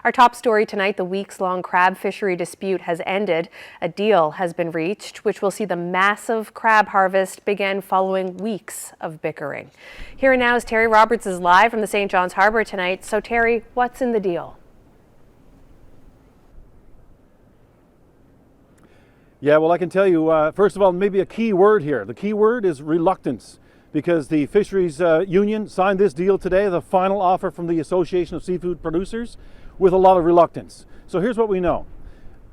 Our top story tonight, the weeks-long crab fishery dispute has ended. A deal has been reached, which will see the massive crab harvest begin following weeks of bickering. Here and now is Terry Roberts is live from the St. John's Harbour tonight. So Terry, what's in the deal? Yeah, well, I can tell you, first of all, maybe a key word here. The key word is reluctance, because the Fisheries Union signed this deal today, the final offer from the Association of Seafood Producers, with a lot of reluctance. So here's what we know.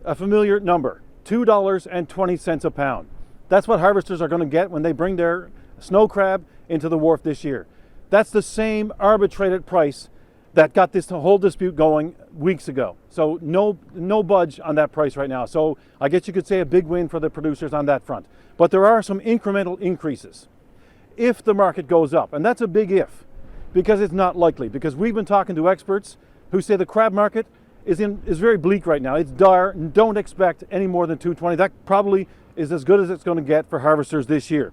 A familiar number, $2.20 a pound. That's what harvesters are going to get when they bring their snow crab into the wharf this year. That's the same arbitrated price that got this whole dispute going weeks ago. So no budge on that price right now. So I guess you could say a big win for the producers on that front. But there are some incremental increases if the market goes up. And that's a big if, because it's not likely. Because we've been talking to experts who say the crab market is very bleak right now. It's dire. Don't expect any more than $2.20. That probably is as good as it's going to get for harvesters this year.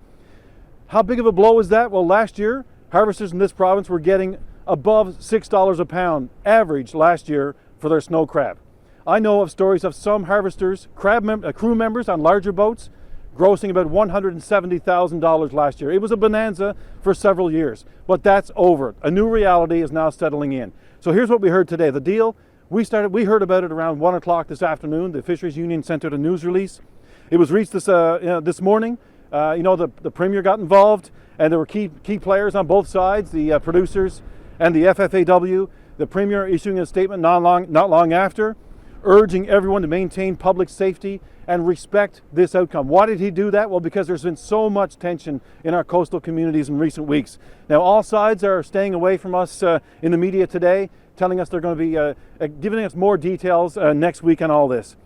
How big of a blow is that? Well, last year, harvesters in this province were getting above $6 a pound average last year for their snow crab. I know of stories of some harvesters, crew members on larger boats, grossing about $170,000 last year. It was a bonanza for several years, but that's over. A new reality is now settling in. So here's what we heard today. The deal, we heard about it around 1 o'clock this afternoon. The Fisheries Union sent out a news release. It was reached this morning. The Premier got involved, and there were key players on both sides, the producers and the FFAW. The Premier issuing a statement not long after, urging everyone to maintain public safety and respect this outcome. Why did he do that? Well, because there's been so much tension in our coastal communities in recent weeks. Now, all sides are staying away from us in the media today, telling us they're going to be giving us more details next week on all this.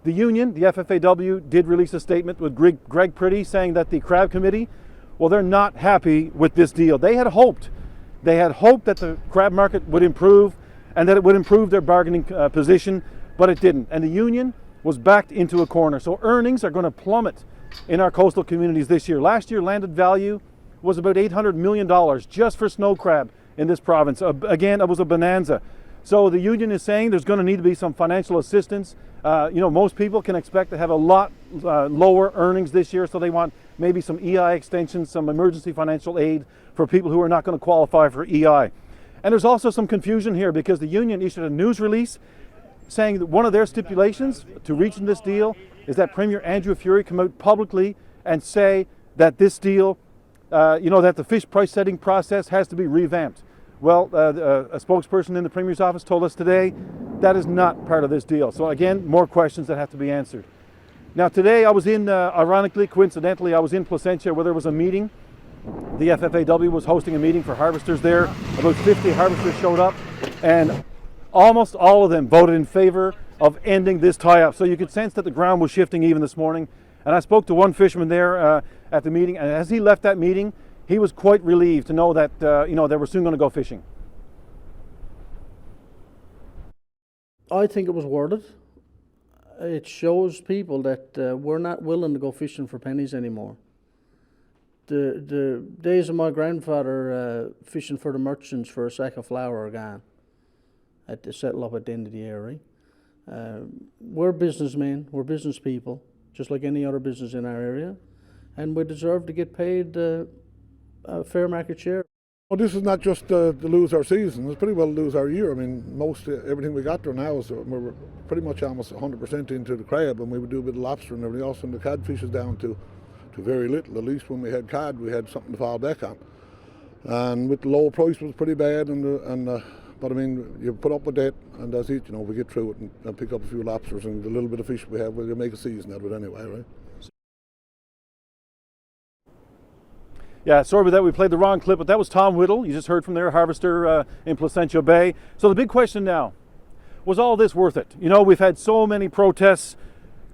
The union, the FFAW, did release a statement with Greg Priddy saying that the Crab Committee, well, they're not happy with this deal. They had hoped that the crab market would improve and that it would improve their bargaining position, but it didn't. And the union was backed into a corner. So earnings are going to plummet in our coastal communities this year. Last year, landed value was about $800 million just for snow crab in this province. Again, it was a bonanza. So the union is saying there's going to need to be some financial assistance. Most people can expect to have a lot lower earnings this year, so they want maybe some EI extensions, some emergency financial aid for people who are not going to qualify for EI. And there's also some confusion here because the union issued a news release saying that one of their stipulations to reaching this deal is that Premier Andrew Furey come out publicly and say that this deal, that the fish price setting process has to be revamped. Well, a spokesperson in the Premier's office told us today that is not part of this deal. So again, more questions that have to be answered. Now today I was coincidentally, I was in Placentia where there was a meeting. The FFAW was hosting a meeting for harvesters there. About 50 harvesters showed up, and almost all of them voted in favor of ending this tie-up. So you could sense that the ground was shifting even this morning. And I spoke to one fisherman there at the meeting, and as he left that meeting, he was quite relieved to know that they were soon going to go fishing. I think it was worth it. It shows people that we're not willing to go fishing for pennies anymore. The days of my grandfather fishing for the merchants for a sack of flour are gone. At the settle up at the end of the year, right? We're businessmen, we're business people, just like any other business in our area, and we deserve to get paid a fair market share. Well, this is not just to lose our season, it's pretty well to lose our year. I mean, everything we got there now is we're pretty much almost 100% into the crab, and we would do a bit of lobster and everything else, and the codfish is down to very little. At least when we had cod, we had something to fall back on. And with the low price, it was pretty bad, but I mean, you put up with that, and that's it. We get through it and pick up a few lobsters and the little bit of fish we have. We'll make a season out of it anyway, right? Yeah, sorry about that. We played the wrong clip, but that was Tom Whittle. You just heard from their harvester in Placentia Bay. So the big question now, was all this worth it? We've had so many protests,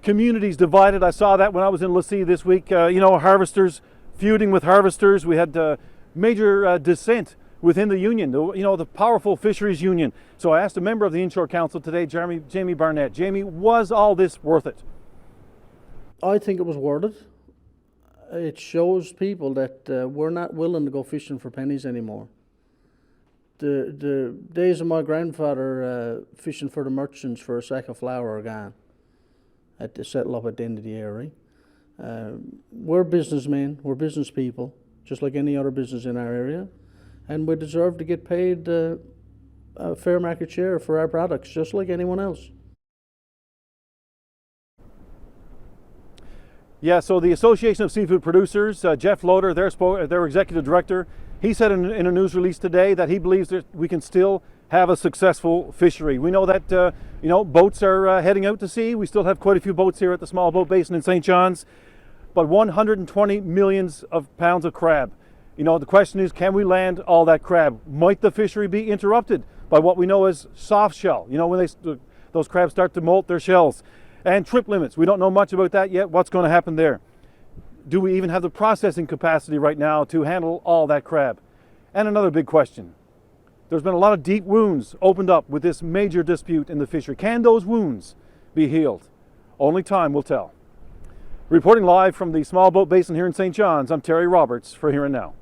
communities divided. I saw that when I was in Lassie this week. Harvesters feuding with harvesters. We had major dissent within the union, the powerful Fisheries Union. So I asked a member of the Inshore Council today, Jamie Barnett. Jamie, was all this worth it? I think it was worth it. It shows people that we're not willing to go fishing for pennies anymore. The days of my grandfather fishing for the merchants for a sack of flour are gone. At the settle up at the end of the area. We're businessmen, we're business people, just like any other business in our area, and we deserve to get paid a fair market share for our products, just like anyone else. Yeah, so the Association of Seafood Producers, Jeff Loader, their executive director, he said in a news release today that he believes that we can still have a successful fishery. We know that boats are heading out to sea. We still have quite a few boats here at the small boat basin in St. John's, but 120 millions of pounds of crab. The question is, can we land all that crab? Might the fishery be interrupted by what we know as soft shell? When those crabs start to molt their shells. And trip limits, we don't know much about that yet. What's going to happen there? Do we even have the processing capacity right now to handle all that crab? And another big question. There's been a lot of deep wounds opened up with this major dispute in the fishery. Can those wounds be healed? Only time will tell. Reporting live from the small boat basin here in St. John's, I'm Terry Roberts for Here and Now.